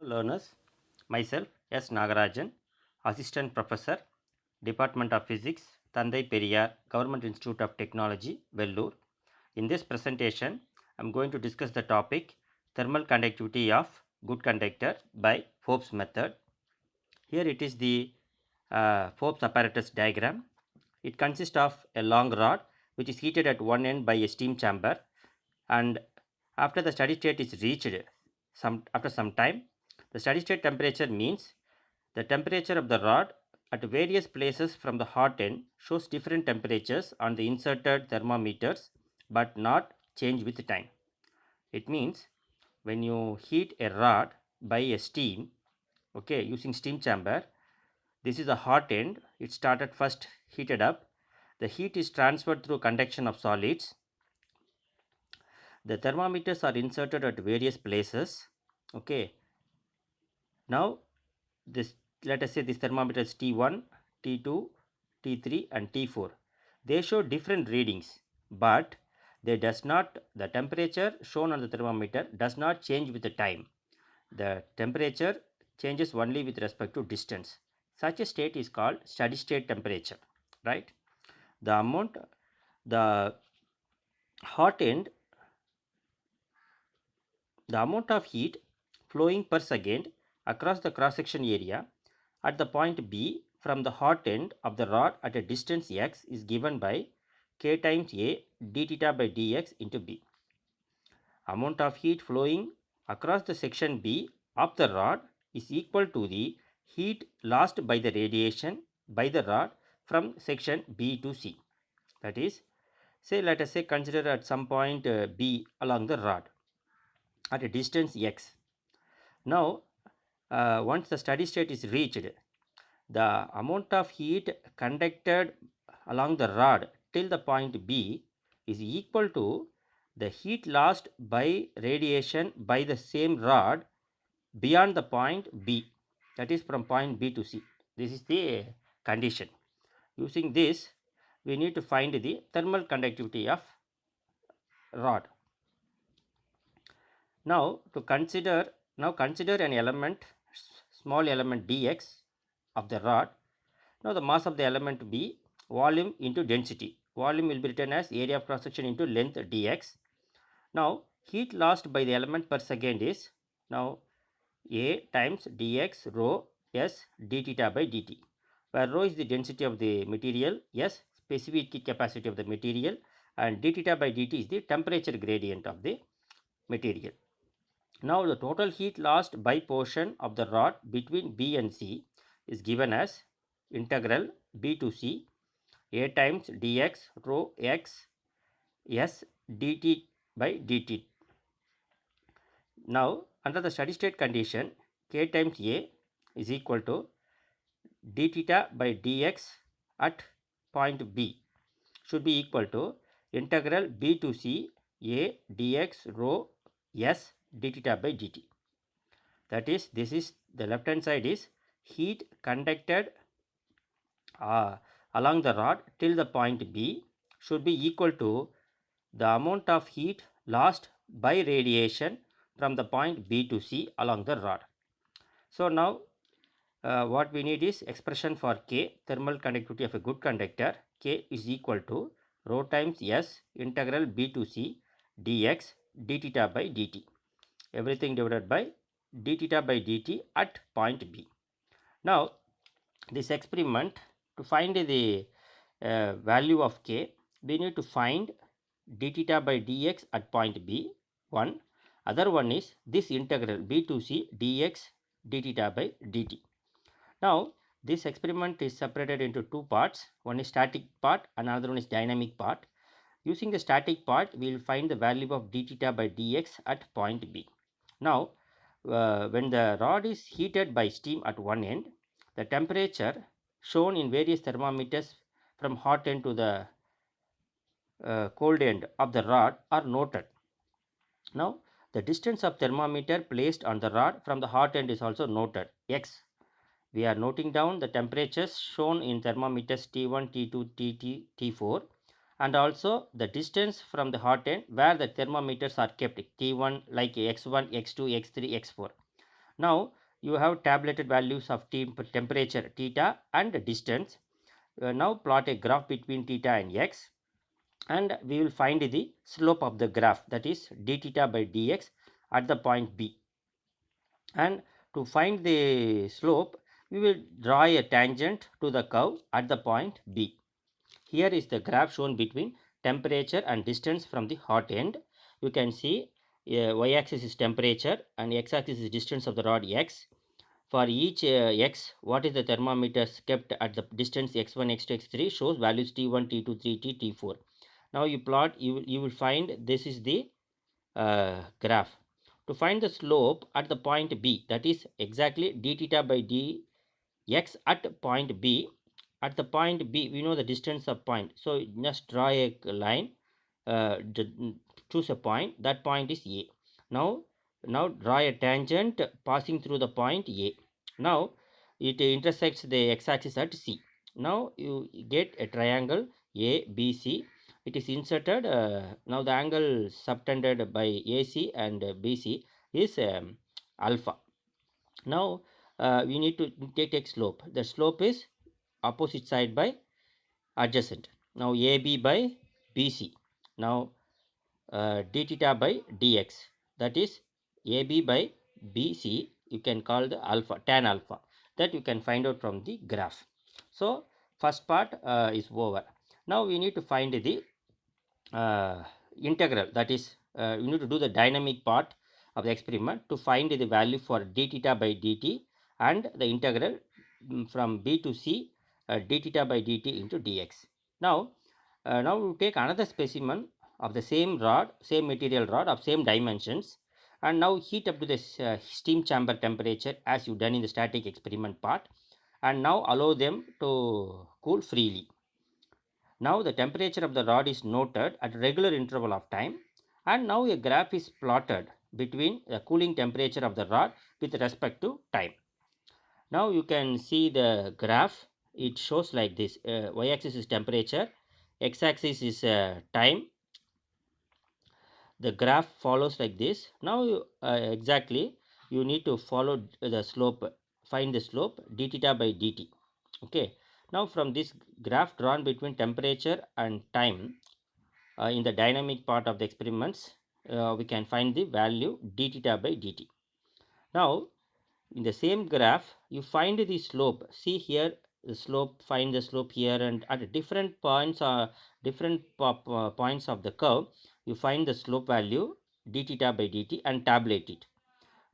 learners, myself S. Nagarajan, Assistant Professor, Department of Physics, Thandai Periyar Government Institute of Technology, Vellore. In this presentation, I am going to discuss the topic thermal conductivity of good conductor by Forbes method. Here it is the Forbes apparatus diagram. It consists of a long rod which is heated at one end by a steam chamber, and after the steady state is reached after some time, the steady state temperature means the temperature of the rod at various places from the hot end shows different temperatures on the inserted thermometers but not change with time. It means when you heat a rod by a steam, okay, using steam chamber, this is the hot end. It started first heated up. The heat is transferred through conduction of solids. The thermometers are inserted at various places. Okay. Now this, let us say this thermometer is T1, T2, T3 and T4. They show different readings, but the temperature shown on the thermometer does not change with the time. The temperature changes only with respect to distance. Such a state is called steady state temperature, right? The hot end, the amount of heat flowing per second across the cross section area at the point B from the hot end of the rod at a distance x is given by K times A d theta by dx into B. Amount of heat flowing across the section B of the rod is equal to the heat lost by the radiation by the rod from section B to C. That is, let us say consider at some point B along the rod at a distance x. Now, once the steady state is reached, the amount of heat conducted along the rod till the point B is equal to the heat lost by radiation by the same rod beyond the point B, that is from point B to C. This is the condition. Using this, we need to find the thermal conductivity of rod. Now consider an element, small element dx of the rod. Now the mass of the element B, volume into density. Volume will be written as area of cross section into length dx. Now heat lost by the element per second is now A times dx rho s d theta by dt, where rho is the density of the material, s specific heat capacity of the material, and d theta by dt is the temperature gradient of the material. Now the total heat lost by portion of the rod between B and C is given as integral B to C A times dx rho x s dt by dt. Now under the steady state condition, K times A is equal to d theta by dx at point B should be equal to integral B to C A dx rho s d theta by dt. That is, this is the left hand side is heat conducted along the rod till the point B should be equal to the amount of heat lost by radiation from the point B to C along the rod. So now what we need is expression for K, thermal conductivity of a good conductor. K is equal to rho times S integral B to C dx d theta by dt. Everything divided by d theta by dt at point B. Now this experiment, to find the value of K, we need to find d theta by dx at point B. One other one is this integral B to C dx d theta by dt. Now this experiment is separated into two parts. One is static part, another one is dynamic part. Using the static part, we will find the value of d theta by dx at point B. Now when the rod is heated by steam at one end, the temperature shown in various thermometers from hot end to the cold end of the rod are noted. Now the distance of thermometer placed on the rod from the hot end is also noted, x. We are noting down the temperatures shown in thermometers T1, T2, T3, T4, and also the distance from the hot end where the thermometers are kept, T1 like x1, x2, x3, x4. Now you have tabulated values of temperature theta and distance. Now plot a graph between theta and x, and we will find the slope of the graph, that is d theta by dx at the point B. And to find the slope, we will draw a tangent to the curve at the point B. Here is the graph shown between temperature and distance from the hot end. You can see y-axis is temperature and x-axis is distance of the rod x. For each x, what is the thermometers kept at the distance x1, x2, x3 shows values t1, t2, t3, t4. Now you plot, you will find this is the graph. To find the slope at the point B, that is exactly d theta by dx at point B. At the point B, we know the distance of point. So just draw a line, choose a point. That point is A. Now draw a tangent passing through the point A. Now it intersects the x-axis at C. Now you get a triangle ABC. It is inserted. Now the angle subtended by AC and BC is alpha. Now we need to take slope. The slope is opposite side by adjacent. Now AB by BC. Now d theta by dx, that is AB by BC, you can call the alpha, tan alpha, that you can find out from the graph. So first part is over. Now we need to find the integral, that is you need to do the dynamic part of the experiment to find the value for d theta by dt and the integral from B to C d theta by dt into dx. Now we take another specimen of the same rod, same material rod of same dimensions, and now heat up to this steam chamber temperature as you done in the static experiment part, and now allow them to cool freely. Now the temperature of the rod is noted at a regular interval of time, and now a graph is plotted between the cooling temperature of the rod with respect to time. Now you can see the graph. It shows like this. Y-axis is temperature, x-axis is time. The graph follows like this. Now exactly you need to follow the slope, find the slope d theta by dt. Okay. Now from this graph drawn between temperature and time in the dynamic part of the experiments, we can find the value d theta by dt. Now in the same graph you find the slope. See here the slope, find the slope here, and at different points points of the curve you find the slope value d theta by dt and tabulate it.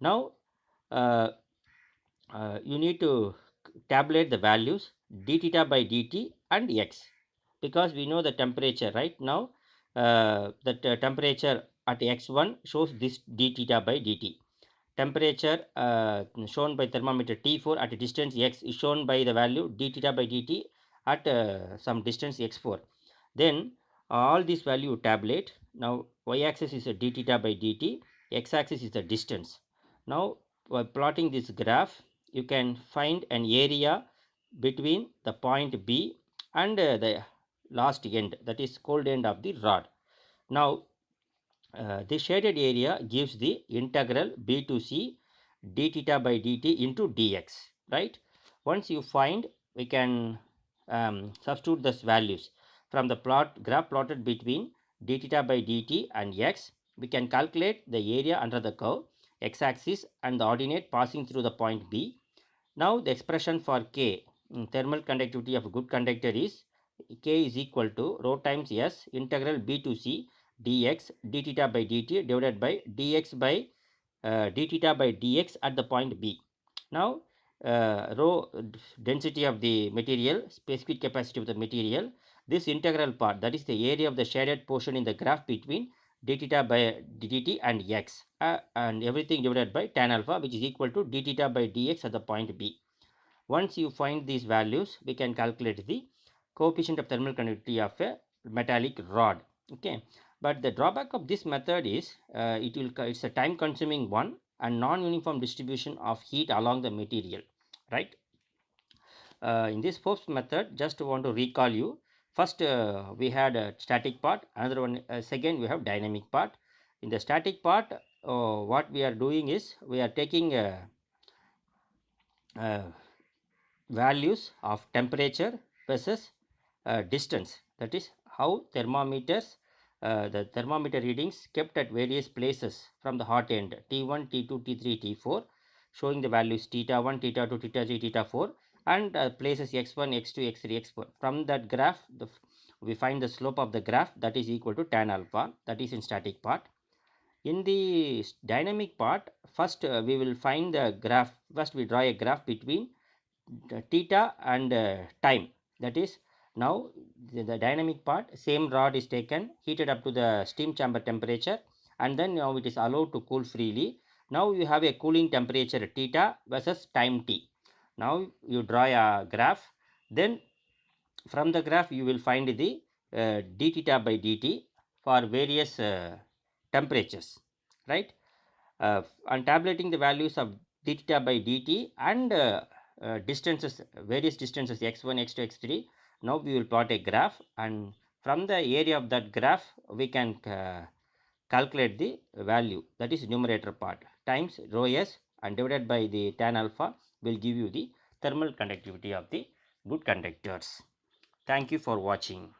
Now uh, you need to tabulate the values d theta by dt and x, because we know the temperature right now. That temperature at x1 shows this d theta by dt. Temperature shown by thermometer T4 at a distance x is shown by the value d theta by dt at some distance x4. Then all these value tabulate. Now y-axis is a d theta by dt, x-axis is the distance. Now by plotting this graph, you can find an area between the point B and the last end, that is cold end of the rod. Now the shaded area gives the integral B to C d theta by dt into dx, right? Once you find, we can substitute those values from the graph plotted between d theta by dt and x. We can calculate the area under the curve, x-axis, and the ordinate passing through the point B. Now the expression for K, thermal conductivity of a good conductor, is K is equal to rho times S integral B to C dx d theta by dt divided by dx by d theta by dx at the point B. Now rho density of the material, specific capacity of the material, this integral part, that is the area of the shaded portion in the graph between d theta by dt and x, and everything divided by tan alpha, which is equal to d theta by dx at the point B. Once you find these values, we can calculate the coefficient of thermal conductivity of a metallic rod. Okay, but the drawback of this method is it's a time consuming one and non-uniform distribution of heat along the material, right? In this first method, just want to recall you, first we had a static part, another one second we have dynamic part. In the static part, what we are doing is we are taking values of temperature versus distance, that is how thermometers the thermometer readings kept at various places from the hot end T1, T2, T3, T4, showing the values theta 1, theta 2, theta 3, theta 4, and places x1, x2, x3, x4. From that graph, we find the slope of the graph, that is equal to tan alpha, that is in static part. In the dynamic part, first we will find the graph. First we draw a graph between theta and time, that is now the dynamic part, same rod is taken, heated up to the steam chamber temperature, and then now it is allowed to cool freely. Now you have a cooling temperature theta versus time t. Now you draw a graph, then from the graph you will find the d theta by dt for various temperatures, right? On tabulating the values of d theta by dt and distances, various distances x1, x2, x3, now we will plot a graph, and from the area of that graph we can calculate the value, that is numerator part, times rho s and divided by the tan alpha will give you the thermal conductivity of the good conductors. Thank you for watching.